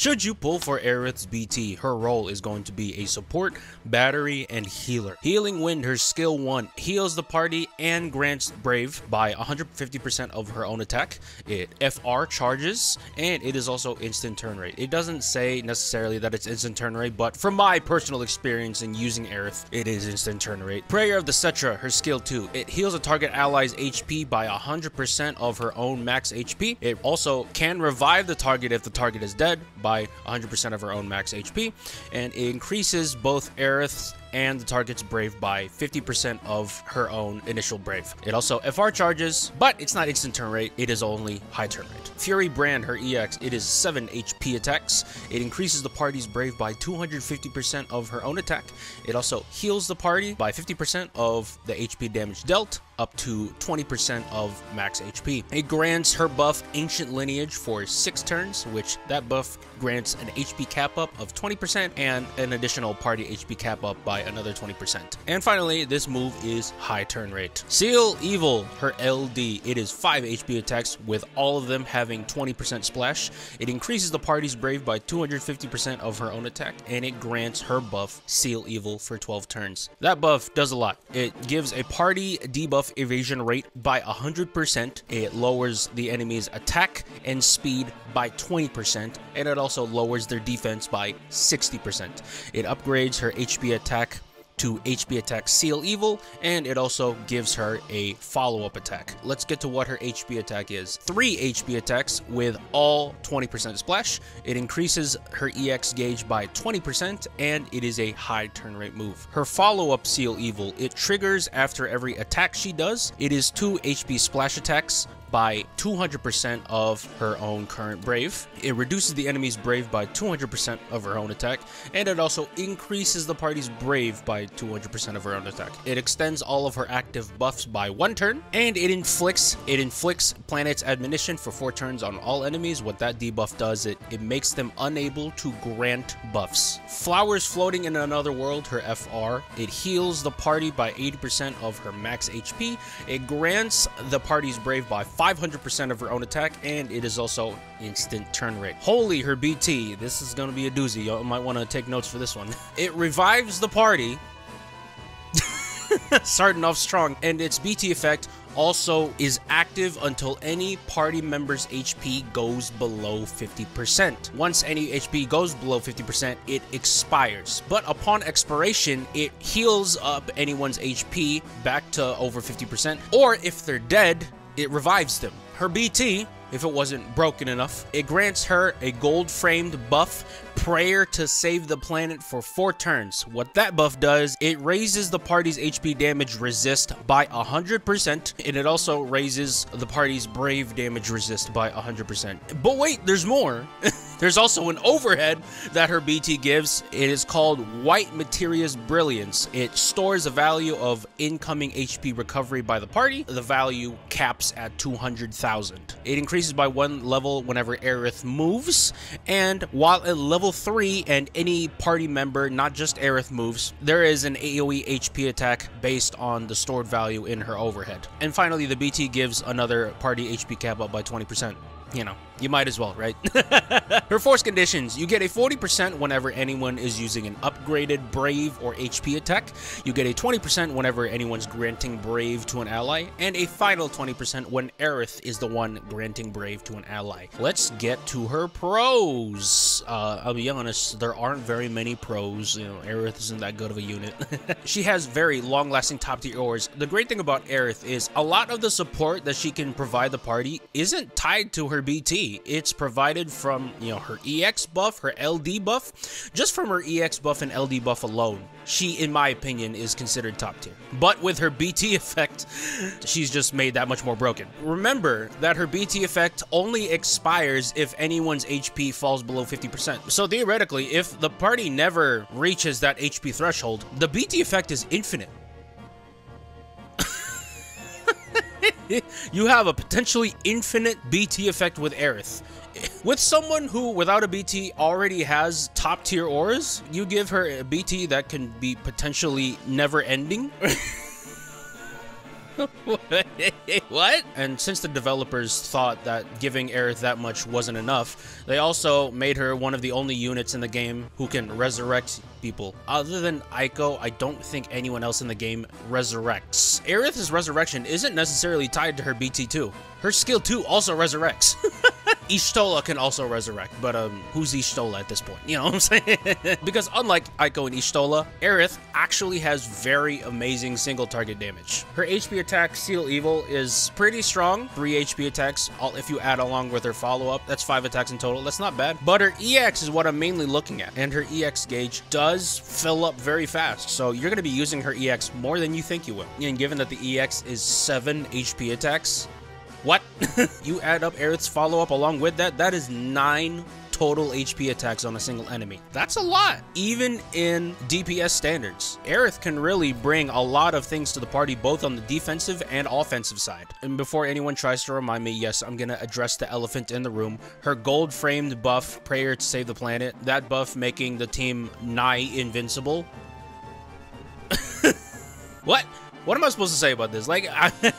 Should you pull for Aerith's BT, her role is going to be a support, battery, and healer. Healing Wind, her skill 1, heals the party and grants Brave by 150% of her own attack. It FR charges, and it is also instant turn rate. It doesn't say necessarily that it's instant turn rate, but from my personal experience in using Aerith, it is instant turn rate. Prayer of the Cetra, her skill 2, it heals a target ally's HP by 100% of her own max HP. It also can revive the target if the target is dead by 100% of her own max HP, and it increases both Aerith's and the target's Brave by 50% of her own initial Brave. It also FR charges, but it's not instant turn rate, it is only high turn rate. Fury Brand, her EX, it is 7 HP attacks. It increases the party's Brave by 250% of her own attack. It also heals the party by 50% of the HP damage dealt, up to 20% of max HP. It grants her buff Ancient Lineage for 6 turns, which that buff grants an HP cap up of 20% and an additional party HP cap up by another 20%. And finally, this move is high turn rate. Seal Evil, her LD, it is 5 HP attacks with all of them having 20% splash. It increases the party's Brave by 250% of her own attack, and it grants her buff Seal Evil for 12 turns. That buff does a lot. It gives a party debuff evasion rate by 100%. It lowers the enemy's attack and speed by 20%, and it also lowers their defense by 60%. It upgrades her HP attack to HP attack Seal Evil, and it also gives her a follow-up attack. Let's get to what her HP attack is. 3 HP attacks with all 20% splash. It increases her EX gauge by 20%, and it is a high turn rate move. Her follow-up Seal Evil, it triggers after every attack she does. It is 2 HP splash attacks by 200% of her own current Brave. It reduces the enemy's Brave by 200% of her own attack, and it also increases the party's Brave by 200% of her own attack. It extends all of her active buffs by 1 turn, and it inflicts Planet's Admonition for 4 turns on all enemies. What that debuff does, it makes them unable to grant buffs. Flowers Floating in Another World, her FR, it heals the party by 80% of her max HP. It grants the party's Brave by 500% of her own attack, and it is also instant turn rate. Holy, her BT, this is going to be a doozy. You might want to take notes for this one. It revives the party, starting off strong, and its BT effect also is active until any party member's HP goes below 50%. Once any HP goes below 50%, it expires. But upon expiration, it heals up anyone's HP back to over 50%, or if they're dead, it revives them. Her BT, if it wasn't broken enough, it grants her a gold-framed buff, Prayer to Save the Planet, for 4 turns. What that buff does, it raises the party's HP damage resist by 100%, and it also raises the party's Brave damage resist by 100%. But wait, there's more. There's also an overhead that her BT gives. It is called White Materia's Brilliance. It stores a value of incoming HP recovery by the party. The value caps at 200,000. It increases by 1 level whenever Aerith moves, and while at level 3 and any party member, not just Aerith, moves, there is an AoE HP attack based on the stored value in her overhead. And finally, the BT gives another party HP cap up by 20%. You know, you might as well, right? Her force conditions, you get a 40% whenever anyone is using an upgraded Brave or HP attack. You get a 20% whenever anyone's granting Brave to an ally, and a final 20% when Aerith is the one granting Brave to an ally. Let's get to her pros. I'll be honest, there aren't very many pros. You know, Aerith isn't that good of a unit. She has very long-lasting top-tier ores. The great thing about Aerith is a lot of the support that she can provide the party isn't tied to her BT. It's provided from, you know, her EX buff, her LD buff. Just from her EX buff and LD buff alone, she, in my opinion, is considered top tier. But with her BT effect, she's just made that much more broken. Remember that her BT effect only expires if anyone's HP falls below 50%. So theoretically, if the party never reaches that HP threshold, the BT effect is infinite. You have a potentially infinite BT effect with Aerith. With someone who, without a BT, already has top tier auras, you give her a BT that can be potentially never ending. What? And since the developers thought that giving Aerith that much wasn't enough, they also made her one of the only units in the game who can resurrect people. Other than Aiko, I don't think anyone else in the game resurrects. Aerith's resurrection isn't necessarily tied to her BT2. Her skill 2 also resurrects. Y'shtola can also resurrect, but who's Y'shtola at this point? You know what I'm saying? Because unlike Aiko and Y'shtola, Aerith actually has very amazing single target damage. Her HP attack, Seal Evil, is pretty strong. 3 HP attacks, if you add along with her follow-up. That's 5 attacks in total. That's not bad. But her EX is what I'm mainly looking at, and her EX gauge does fill up very fast. So you're going to be using her EX more than you think you will. And given that the EX is 7 HP attacks, what? You add up Aerith's follow-up along with that, that is 9 total HP attacks on a single enemy. That's a lot, even in DPS standards. Aerith can really bring a lot of things to the party, both on the defensive and offensive side. And before anyone tries to remind me, yes, I'm gonna address the elephant in the room. Her gold-framed buff, Prayer to Save the Planet, that buff making the team nigh invincible. What? What am I supposed to say about this? Like,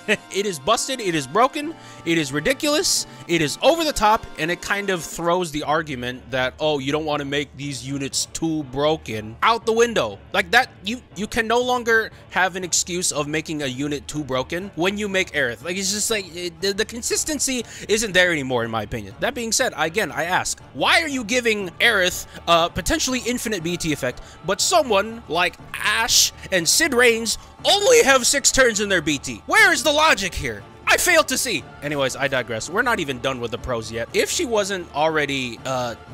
it is busted, it is broken, it is ridiculous, it is over the top, and it kind of throws the argument that, oh, you don't want to make these units too broken out the window. Like that, you can no longer have an excuse of making a unit too broken when you make Aerith. Like, it's just like, the consistency isn't there anymore, in my opinion. That being said, again, I ask, why are you giving Aerith a potentially infinite BT effect, but someone like Ashe and Sid Reigns only have 6 turns in their BT? Where is the logic here? I fail to see. Anyways, I digress. We're not even done with the pros yet. If she wasn't already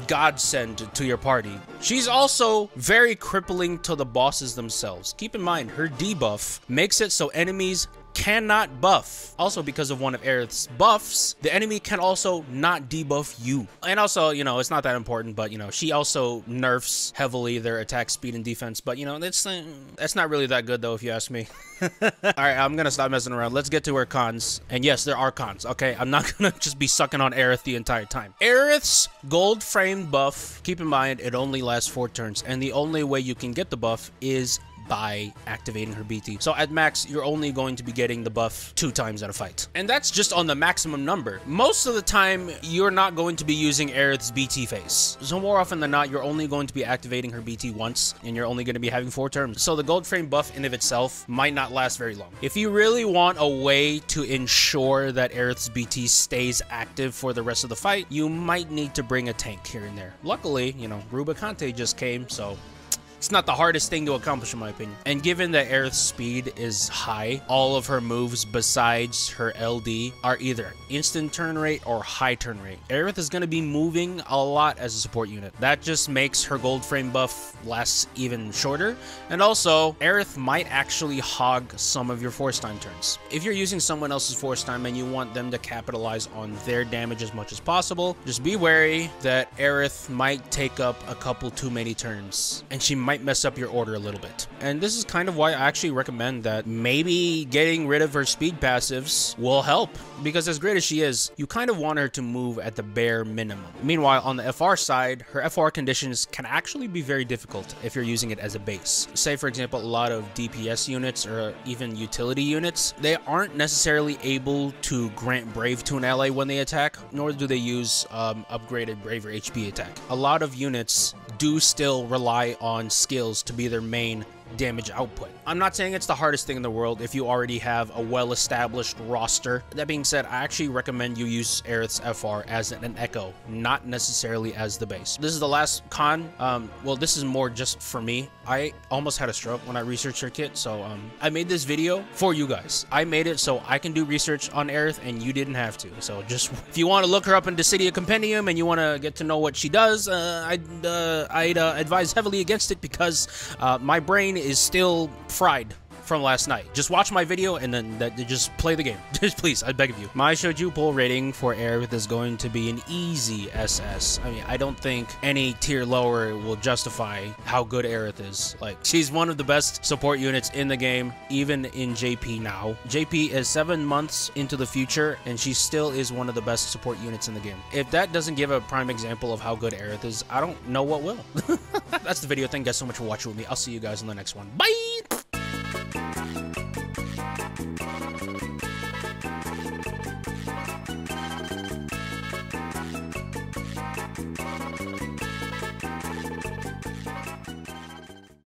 godsend to your party, she's also very crippling to the bosses themselves. Keep in mind, her debuff makes it so enemies cannot buff. Also, because of one of Aerith's buffs, the enemy can also not debuff you. And also, you know, it's not that important, but, you know, she also nerfs heavily their attack speed and defense. But, you know, that's not really that good, though, if you ask me. Alright, I'm gonna stop messing around. Let's get to her cons. And yes, there are cons, okay? I'm not gonna just be sucking on Aerith the entire time. Aerith's gold-framed buff, keep in mind, it only lasts 4 turns. And the only way you can get the buff is by activating her BT. So at max, you're only going to be getting the buff 2 times at a fight. And that's just on the maximum number. Most of the time, you're not going to be using Aerith's BT phase. So more often than not, you're only going to be activating her BT once, and you're only going to be having 4 turns. So the gold frame buff in of itself might not last very long. If you really want a way to ensure that Aerith's BT stays active for the rest of the fight, you might need to bring a tank here and there. Luckily, you know, Rubicante just came, so it's not the hardest thing to accomplish, in my opinion. And given that Aerith's speed is high, all of her moves besides her LD are either instant turn rate or high turn rate. Aerith is going to be moving a lot as a support unit. That just makes her gold frame buff last even shorter. And also, Aerith might actually hog some of your force time turns. If you're using someone else's force time and you want them to capitalize on their damage as much as possible, just be wary that Aerith might take up a couple too many turns, and she might mess up your order a little bit. And this is kind of why I actually recommend that maybe getting rid of her speed passives will help, because as great as she is, you kind of want her to move at the bare minimum. Meanwhile, on the FR side, her FR conditions can actually be very difficult if you're using it as a base. Say, for example, a lot of DPS units or even utility units, they aren't necessarily able to grant Brave to an ally when they attack, nor do they use upgraded Brave or HP attack. A lot of units do still rely on skills to be their main damage output. I'm not saying it's the hardest thing in the world if you already have a well-established roster. That being said, I actually recommend you use Aerith's FR as an echo, not necessarily as the base. This is the last con. Well, this is more just for me. I almost had a stroke when I researched her kit, so I made this video for you guys. I made it so I can do research on Aerith and you didn't have to. So just if you want to look her up in Dissidia Compendium and you want to get to know what she does, I'd advise heavily against it, because my brain is still fried from last night. Just watch my video and then just play the game. Just please, I beg of you. My Shoju pull rating for Aerith is going to be an easy SS. I mean, I don't think any tier lower will justify how good Aerith is. Like, she's one of the best support units in the game, even in JP now. JP is 7 months into the future, and she still is one of the best support units in the game. If that doesn't give a prime example of how good Aerith is, I don't know what will. That's the video. Thank you guys so much for watching with me. I'll see you guys in the next one. Bye!